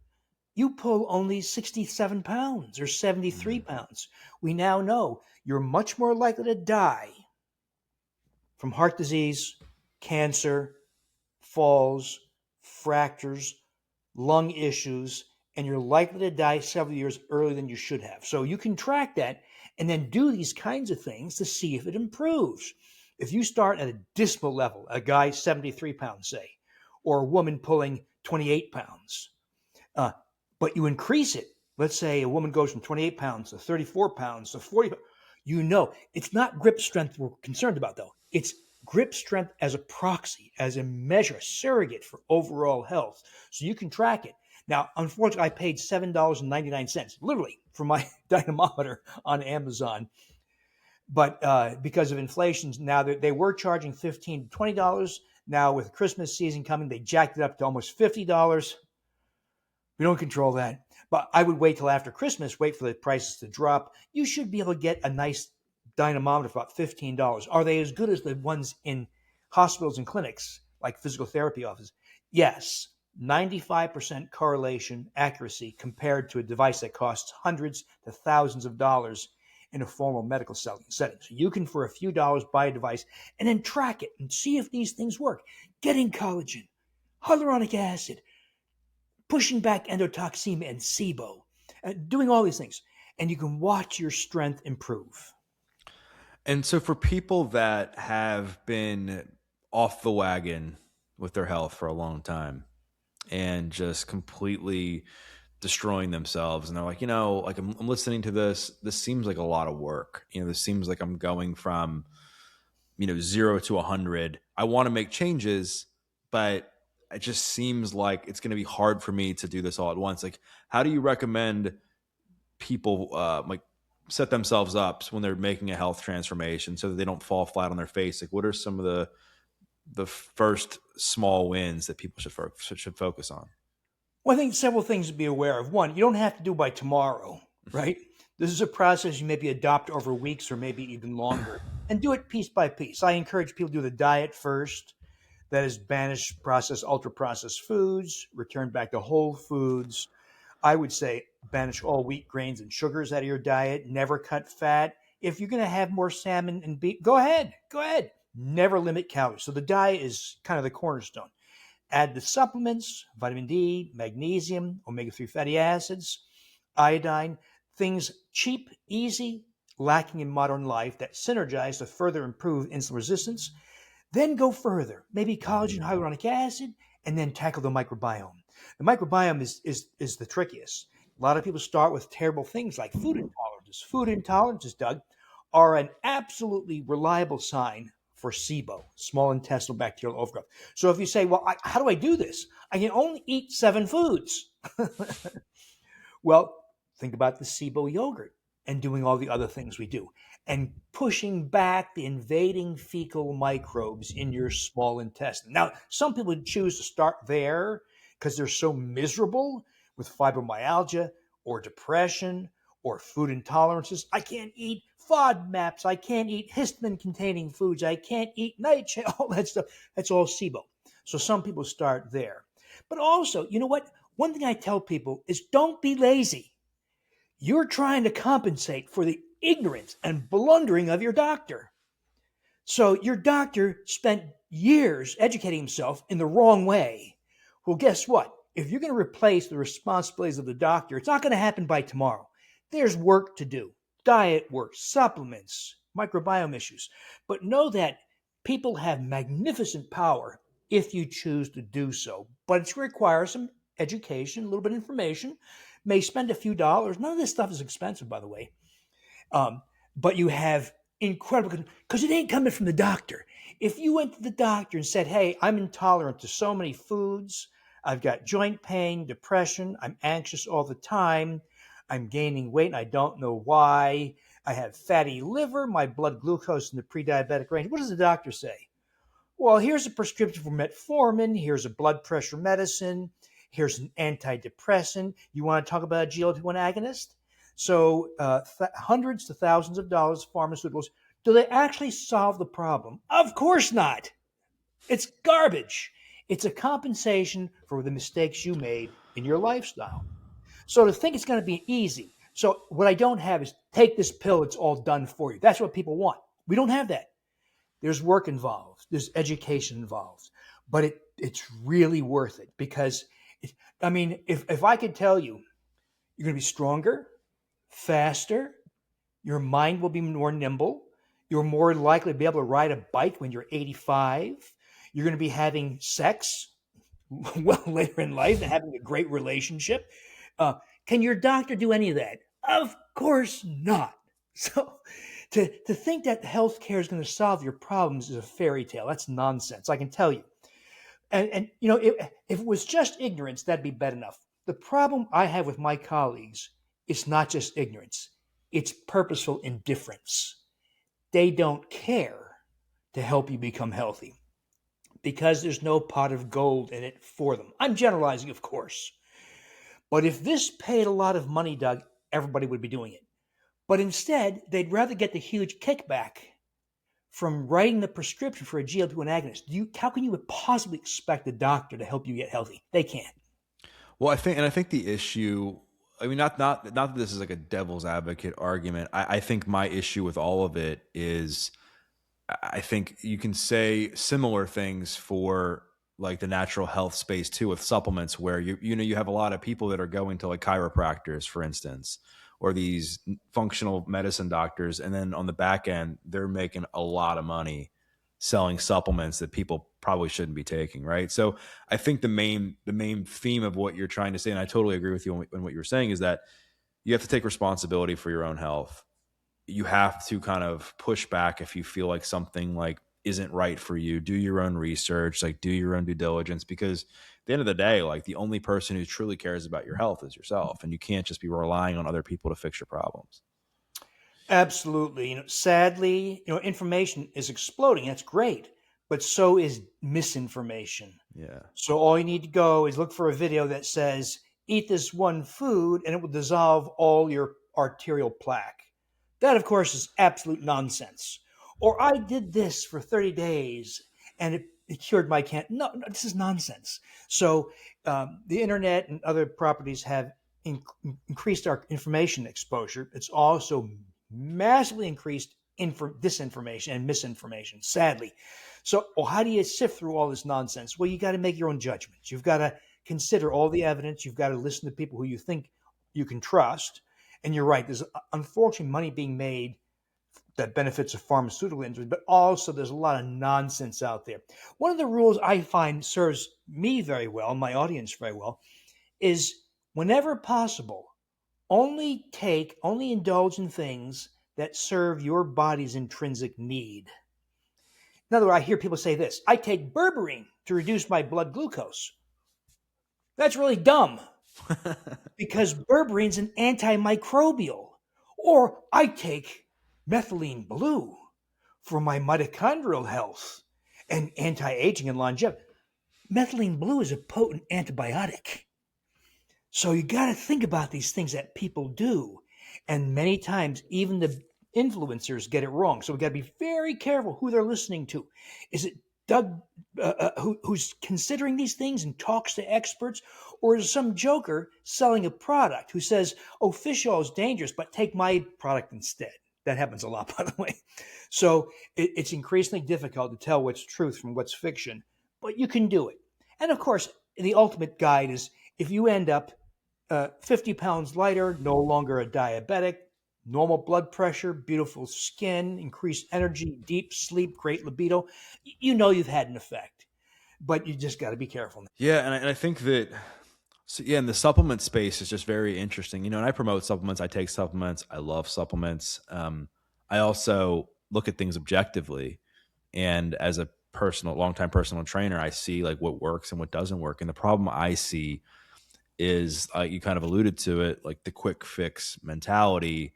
you pull only 67 pounds or 73 Mm. pounds. We now know you're much more likely to die from heart disease, cancer, falls, fractures, lung issues, and you're likely to die several years earlier than you should have. So you can track that and then do these kinds of things to see if it improves. If you start at a dismal level, a guy 73 pounds, say, or a woman pulling 28 pounds, uh, but you increase it. Let's say a woman goes from 28 pounds to 34 pounds to 40. You know, it's not grip strength we're concerned about, though. It's grip strength as a proxy, as a measure, a surrogate for overall health. So you can track it. Now, unfortunately, I paid $7.99, literally, for my dynamometer on Amazon. But because of inflation, now they were charging $15 to $20. Now, with Christmas season coming, they jacked it up to almost $50. We don't control that. But I would wait till after Christmas, wait for the prices to drop. You should be able to get a nice dynamometer for about $15. Are they as good as the ones in hospitals and clinics, like physical therapy offices? Yes. 95% correlation accuracy compared to a device that costs hundreds to thousands of dollars in a formal medical setting. So you can, for a few dollars, buy a device and then track it and see if these things work. Getting collagen, hyaluronic acid, pushing back endotoxemia and SIBO, doing all these things. And you can watch your strength improve. And so for people that have been off the wagon with their health for a long time and just completely destroying themselves, and they're like, like I'm listening to this seems like a lot of work. This seems like I'm going from 0 to 100. I want to make changes, but it just seems like it's going to be hard for me to do this all at once. Like, how do you recommend people like set themselves up when they're making a health transformation so that they don't fall flat on their face? Like, what are some of the first small wins that people should focus on? Well, I think several things to be aware of. One, you don't have to do by tomorrow, right? This is a process you maybe adopt over weeks or maybe even longer, and do it piece by piece. I encourage people to do the diet first. That is, banish processed, ultra processed foods, return back to whole foods. I would say banish all wheat, grains, and sugars out of your diet. Never cut fat. If you're going to have more salmon and beef, go ahead. Go ahead. Never limit calories. So the diet is kind of the cornerstone. Add the supplements, vitamin D, magnesium, omega-3 fatty acids, iodine, things cheap, easy, lacking in modern life that synergize to further improve insulin resistance. Then go further, maybe collagen, hyaluronic acid, and then tackle the microbiome. The microbiome is the trickiest. A lot of people start with terrible things like food intolerances. Food intolerances, Doug, are an absolutely reliable sign for SIBO, small intestinal bacterial overgrowth. So if you say, well, how do I do this? I can only eat 7 foods. Well, think about the SIBO yogurt and doing all the other things we do and pushing back the invading fecal microbes in your small intestine. Now, some people choose to start there because they're so miserable with fibromyalgia or depression or food intolerances. I can't eat FODMAPs. I can't eat histamine containing foods. I can't eat nightshade, all that stuff. That's all SIBO. So some people start there. But also, you know what? One thing I tell people is don't be lazy. You're trying to compensate for the ignorance and blundering of your doctor. So your doctor spent years educating himself in the wrong way. Well, guess what? If you're going to replace the responsibilities of the doctor, it's not going to happen by tomorrow. There's work to do, diet work, supplements, microbiome issues. But know that people have magnificent power if you choose to do so. But it requires some education, a little bit of information, may spend a few dollars. None of this stuff is expensive, by the way. But you have incredible, because it ain't coming from the doctor. If you went to the doctor and said, hey, I'm intolerant to so many foods, I've got joint pain, depression, I'm anxious all the time, I'm gaining weight and I don't know why, I have fatty liver, my blood glucose in the pre-diabetic range, what does the doctor say? Well, here's a prescription for metformin, here's a blood pressure medicine, here's an antidepressant. You want to talk about a GLP-1 agonist? So hundreds to thousands of dollars of pharmaceuticals. Do they actually solve the problem? Of course not. It's garbage. It's a compensation for the mistakes you made in your lifestyle. So to think it's going to be easy. So what I don't have is take this pill, it's all done for you. That's what people want. We don't have that. There's work involved. There's education involved. But it's really worth it because, I mean, if I could tell you, you're going to be stronger, faster, your mind will be more nimble, you're more likely to be able to ride a bike when you're 85, you're going to be having sex well later in life and having a great relationship. Can your doctor do any of that? Of course not. So to think that healthcare is going to solve your problems is a fairy tale. That's nonsense, I can tell you. And you know, if it was just ignorance, that'd be bad enough. The problem I have with my colleagues is not just ignorance, it's purposeful indifference. They don't care to help you become healthy because there's no pot of gold in it for them. I'm generalizing, of course. But if this paid a lot of money, Doug, everybody would be doing it. But instead, they'd rather get the huge kickback from writing the prescription for a GLP-1 agonist. How can you possibly expect a doctor to help you get healthy? They can't. Well, I think the issue, I mean, not that this is like a devil's advocate argument. I think my issue with all of it is I think you can say similar things for like the natural health space too, with supplements where you have a lot of people that are going to like chiropractors, for instance, or these functional medicine doctors, and then on the back end they're making a lot of money selling supplements that people probably shouldn't be taking, right? So I think the main theme of what you're trying to say, and I totally agree with you on what you're saying, is that you have to take responsibility for your own health. You have to kind of push back if you feel like something like isn't right for you. Do your own research, like do your own due diligence, because at the end of the day, like the only person who truly cares about your health is yourself, and you can't just be relying on other people to fix your problems. Absolutely. Sadly, information is exploding. That's great, but so is misinformation. Yeah. So all you need to go is look for a video that says, eat this one food and it will dissolve all your arterial plaque. That, of course, is absolute nonsense. Or I did this for 30 days and it cured my cancer. No, this is nonsense. So the internet and other properties have increased our information exposure. It's also massively increased disinformation and misinformation, sadly. So, how do you sift through all this nonsense? Well, you got to make your own judgments. You've got to consider all the evidence. You've got to listen to people who you think you can trust. And you're right, there's unfortunately money being made that benefits the pharmaceutical industry, but also there's a lot of nonsense out there. One of the rules I find serves me very well, my audience very well, is whenever possible, only indulge in things that serve your body's intrinsic need. In other words, I hear people say this: I take berberine to reduce my blood glucose. That's really dumb because berberine's an antimicrobial. Or I take methylene blue for my mitochondrial health and anti-aging and longevity. Methylene blue is a potent antibiotic. So you got to think about these things that people do. And many times, even the influencers get it wrong. So we got to be very careful who they're listening to. Is it Doug who's considering these things and talks to experts? Or is it some joker selling a product who says, oh, fish oil is dangerous, but take my product instead? That happens a lot, by the way. So it's increasingly difficult to tell what's truth from what's fiction, but you can do it. And of course, the ultimate guide is if you end up 50 pounds lighter, no longer a diabetic, normal blood pressure, beautiful skin, increased energy, deep sleep, great libido, you know you've had an effect. But you just got to be careful. Yeah, and I think that so yeah, and the supplement space is just very interesting. And I promote supplements. I take supplements. I love supplements. I also look at things objectively, and as a longtime personal trainer, I see like what works and what doesn't work. And the problem I see is you kind of alluded to it, like the quick fix mentality,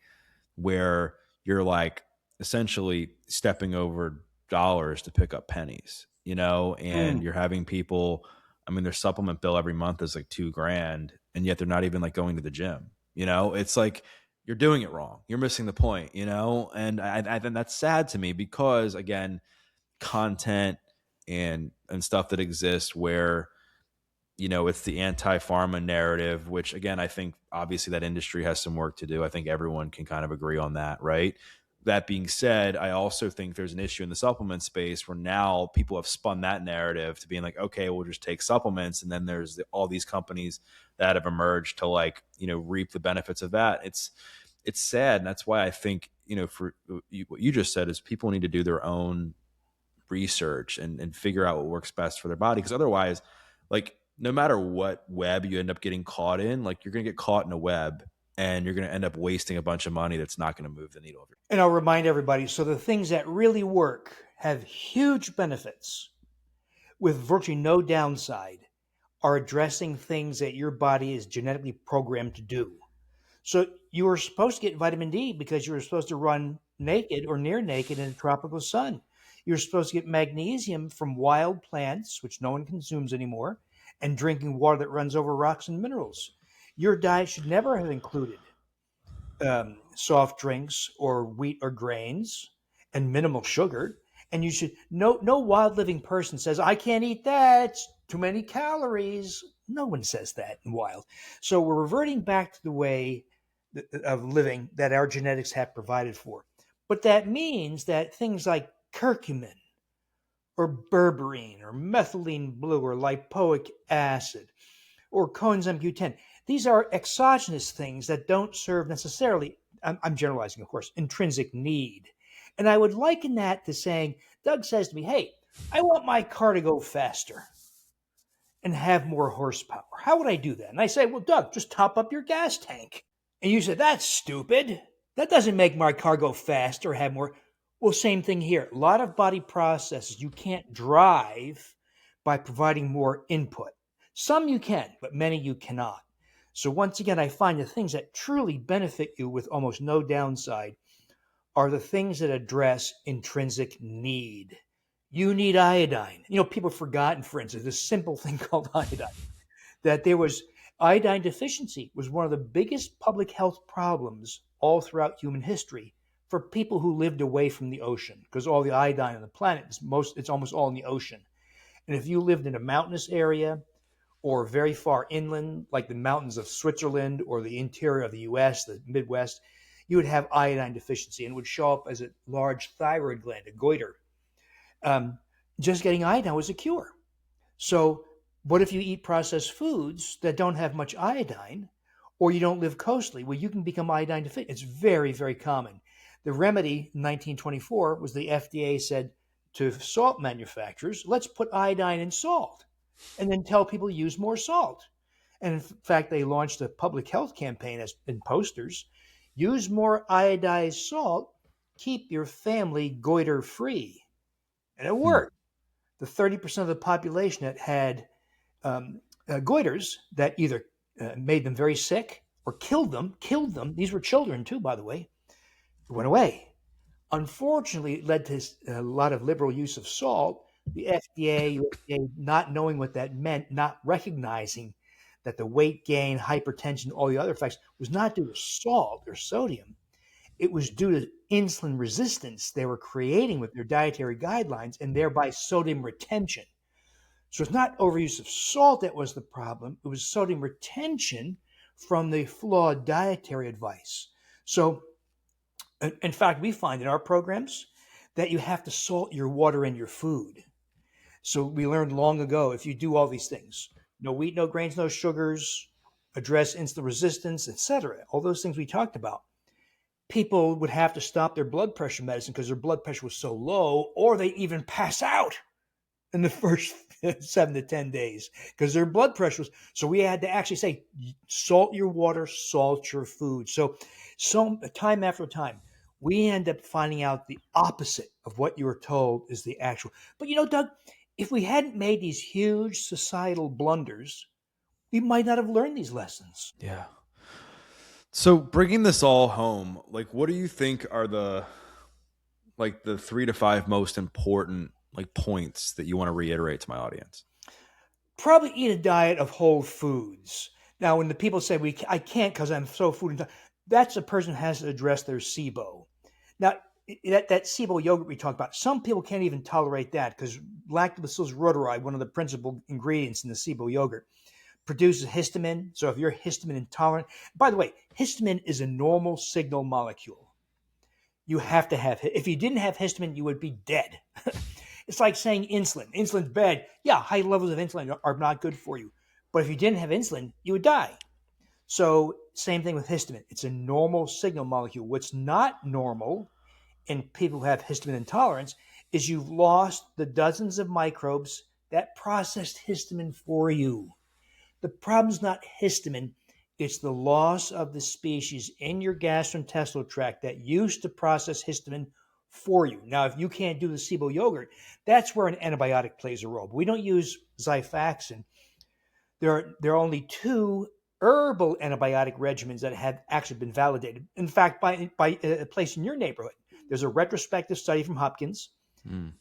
where you're like essentially stepping over dollars to pick up pennies, and Mm. you're having people, I mean, their supplement bill every month is like 2 grand, and yet they're not even like going to the gym. It's like you're doing it wrong. You're missing the point, and I think that's sad to me because again, content and stuff that exists where it's the anti-pharma narrative, which again, I think obviously that industry has some work to do. I think everyone can kind of agree on that, right? That being said, I also think there's an issue in the supplement space where now people have spun that narrative to being like, okay, we'll just take supplements. And then there's all these companies that have emerged to like, reap the benefits of that. It's sad. And that's why I think, for what you just said is people need to do their own research and figure out what works best for their body. Because otherwise, like, no matter what web you end up getting caught in, like you're going to get caught in a web and you're going to end up wasting a bunch of money that's not going to move the needle. And I'll remind everybody so the things that really work have huge benefits with virtually no downside are addressing things that your body is genetically programmed to do. So you were supposed to get vitamin D because you were supposed to run naked or near naked in the tropical sun. You're supposed to get magnesium from wild plants, which no one consumes anymore, and drinking water that runs over rocks and minerals. Your diet should never have included soft drinks or wheat or grains and minimal sugar. And you should no wild living person says I can't eat that. It's too many calories. No one says that in wild. So we're reverting back to the way of living that our genetics have provided for. But that means that things like curcumin or berberine or methylene blue or lipoic acid or coenzyme Q10, these are exogenous things that don't serve necessarily, I'm generalizing, of course, intrinsic need. And I would liken that to saying, Doug says to me, hey, I want my car to go faster and have more horsepower. How would I do that? And I say, well, Doug, just top up your gas tank. And you said, that's stupid. That doesn't make my car go faster or have more. Well, same thing here. A lot of body processes you can't drive by providing more input. Some you can, but many you cannot. So once again, I find the things that truly benefit you with almost no downside are the things that address intrinsic need. You need iodine. People have forgotten, for instance, this simple thing called iodine, that there was iodine deficiency was one of the biggest public health problems all throughout human history for people who lived away from the ocean, because all the iodine on the planet it's almost all in the ocean. And if you lived in a mountainous area or very far inland, like the mountains of Switzerland or the interior of the US, the Midwest, you would have iodine deficiency and it would show up as a large thyroid gland, a goiter. Just getting iodine was a cure. So what if you eat processed foods that don't have much iodine or you don't live coastally? Well, you can become iodine deficient. It's very, very common. The remedy in 1924 was the FDA said to salt manufacturers, let's put iodine in salt and then tell people to use more salt. And in fact, they launched a public health campaign in posters. Use more iodized salt, keep your family goiter free. And it Hmm. worked. The 30% of the population that had goiters that either made them very sick or killed them. These were children too, by the way. It went away. Unfortunately, it led to a lot of liberal use of salt. The FDA, USDA, not knowing what that meant, not recognizing that the weight gain, hypertension, all the other effects was not due to salt or sodium. It was due to insulin resistance they were creating with their dietary guidelines and thereby sodium retention. So it's not overuse of salt that was the problem, it was sodium retention from the flawed dietary advice. So, in fact, we find in our programs that you have to salt your water and your food. So we learned long ago if you do all these things, no wheat, no grains, no sugars, address insulin resistance, etc., all those things we talked about, people would have to stop their blood pressure medicine because their blood pressure was so low, or they even pass out in the first 7 to 10 days because their blood pressure was. So we had to actually say, salt your water, salt your food. So time after time, we end up finding out the opposite of what you were told is the actual. But Doug, if we hadn't made these huge societal blunders, we might not have learned these lessons. Yeah. So bringing this all home, like, what do you think are the 3 to 5 most important like points that you want to reiterate to my audience? Probably eat a diet of whole foods. Now, when the people say I can't because I'm so food intolerant, that's a person who has to address their SIBO. Now, that SIBO yogurt we talked about, some people can't even tolerate that because lactobacillus reuteri, one of the principal ingredients in the SIBO yogurt, produces histamine. So if you're histamine intolerant, by the way, histamine is a normal signal molecule. You have to have it. If you didn't have histamine, you would be dead. It's like saying insulin. Insulin's bad. Yeah, high levels of insulin are not good for you. But if you didn't have insulin, you would die. So same thing with histamine. It's a normal signal molecule. What's not normal in people who have histamine intolerance is you've lost the dozens of microbes that processed histamine for you. The problem's not histamine. It's the loss of the species in your gastrointestinal tract that used to process histamine for you. Now, if you can't do the SIBO yogurt, that's where an antibiotic plays a role. But we don't use Xifaxan. There are only 2 herbal antibiotic regimens that have actually been validated. In fact, by a place in your neighborhood, there's a retrospective study from Hopkins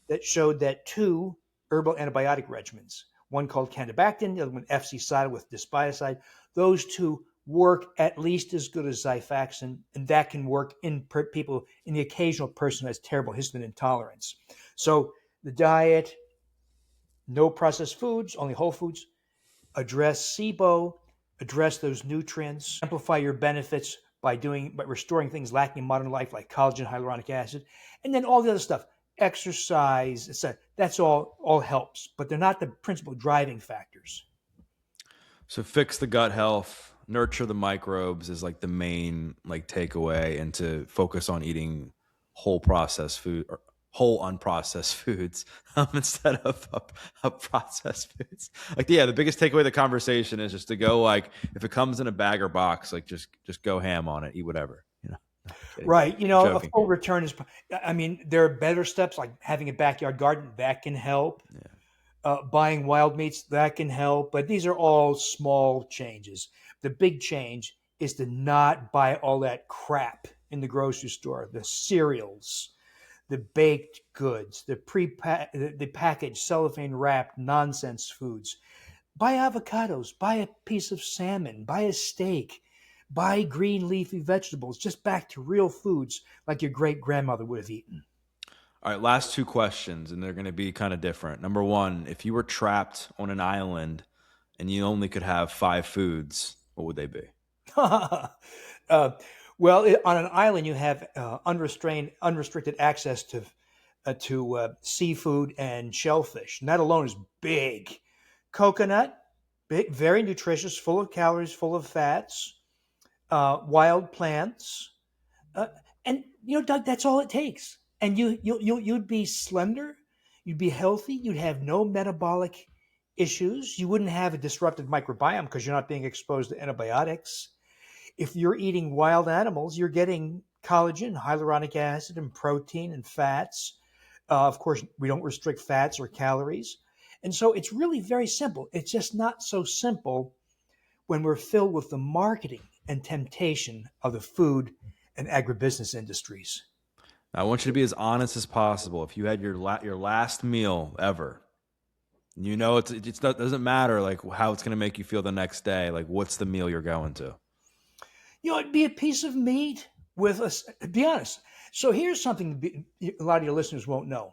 that showed that 2 herbal antibiotic regimens, one called Candibactin, the other one FC-Cytal with Disbiocide, those 2 work at least as good as Xifaxan, and that can work in people, in the occasional person who has terrible histamine intolerance. So the diet, no processed foods, only whole foods, address SIBO, address those nutrients, amplify your benefits by restoring things lacking in modern life like collagen, hyaluronic acid, and then all the other stuff, exercise, etc. That's all helps, but they're not the principal driving factors. So fix the gut health, nurture the microbes is like the main like takeaway, and to focus on eating whole processed food or whole unprocessed foods instead of processed foods. Like, yeah, the biggest takeaway of the conversation is just to go, like, if it comes in a bag or box, like just go ham on it, eat whatever, Right. I'm A joking. full return is, there are better steps like having a backyard garden that can help. Yeah. Buying wild meats, that can help, but these are all small changes. The big change is to not buy all that crap in the grocery store, the cereals, the baked goods, the packaged cellophane wrapped nonsense foods. Buy avocados, buy a piece of salmon, buy a steak, buy green leafy vegetables, just back to real foods like your great grandmother would have eaten. All right, last 2 questions, and they're going to be kind of different. Number 1, if you were trapped on an island and you only could have 5 foods, what would they be? uh, on an island, you have unrestricted access to seafood and shellfish, and that alone is big. Coconut, big, very nutritious, full of calories, full of fats. Wild plants, and Doug, that's all it takes. And you'd be slender, you'd be healthy, you'd have no metabolic issues, you wouldn't have a disrupted microbiome because you're not being exposed to antibiotics. If you're eating wild animals, you're getting collagen, hyaluronic acid, and protein and fats. Of course, we don't restrict fats or calories. And so it's really very simple. It's just not so simple when we're filled with the marketing and temptation of the food and agribusiness industries. Now, I want you to be as honest as possible. If you had your last meal ever, You know, it's not, doesn't matter like how it's going to make you feel the next day. Like, what's the meal you're going to? It'd be a piece of meat with us. To be honest. So here's something a lot of your listeners won't know.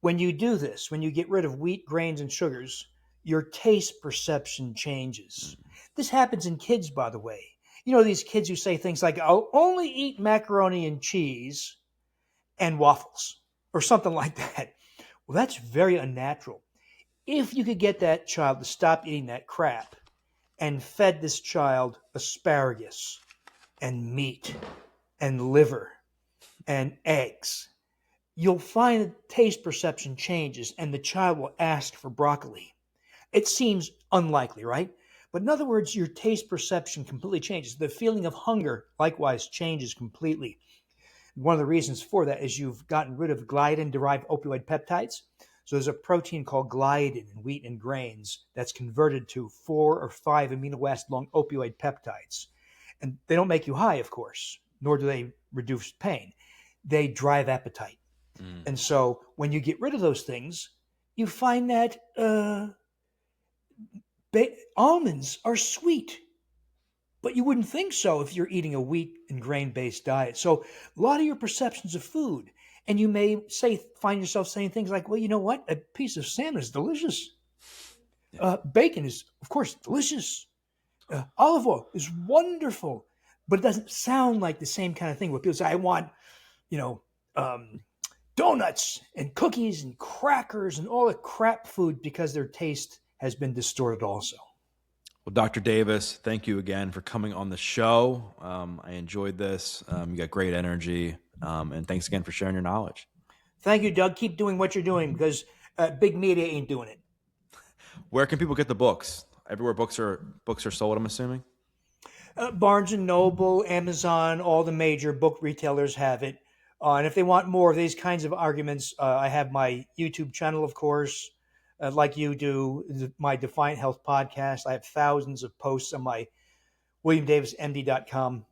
When you do this, when you get rid of wheat, grains, and sugars, your taste perception changes. This happens in kids, by the way. These kids who say things like, I'll only eat macaroni and cheese and waffles, or something like that. Well, that's very unnatural. If you could get that child to stop eating that crap and fed this child asparagus and meat and liver and eggs, you'll find that taste perception changes and the child will ask for broccoli. It seems unlikely, right? But in other words, your taste perception completely changes. The feeling of hunger likewise changes completely. One of the reasons for that is you've gotten rid of gliadin-derived opioid peptides. So there's a protein called gliadin in wheat and grains that's converted to 4 or 5 amino acid long opioid peptides. And they don't make you high, of course, nor do they reduce pain. They drive appetite. Mm. And so when you get rid of those things, you find that almonds are sweet. But you wouldn't think so if you're eating a wheat and grain-based diet. So a lot of your perceptions of food, and you may find yourself saying things like, well, you know what? A piece of salmon is delicious. Yeah. Bacon is, of course, delicious. Olive oil is wonderful. But it doesn't sound like the same kind of thing where people say, I want, you know, donuts and cookies and crackers and all the crap food because their taste has been distorted also. Well, Dr. Davis, thank you again for coming on the show. I enjoyed this. You got great energy. And thanks again for sharing your knowledge. Thank you, Doug. Keep doing what you're doing because big media ain't doing it. Where can people get the books? Everywhere books are sold, I'm assuming. Barnes and Noble, Amazon, all the major book retailers have it. And if they want more of these kinds of arguments, I have my YouTube channel, of course, like you do, my Defiant Health podcast. I have thousands of posts on my WilliamDavisMD.com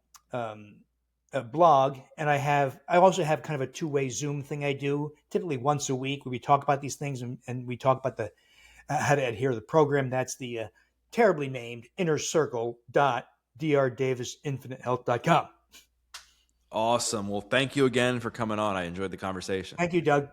blog, and I also have kind of a two-way Zoom thing I do, typically once a week, where we talk about these things and we talk about the how to adhere to the program. That's the terribly named innercircle.drdavisinfinitehealth.com. Awesome. Well, thank you again for coming on. I enjoyed the conversation. Thank you, Doug.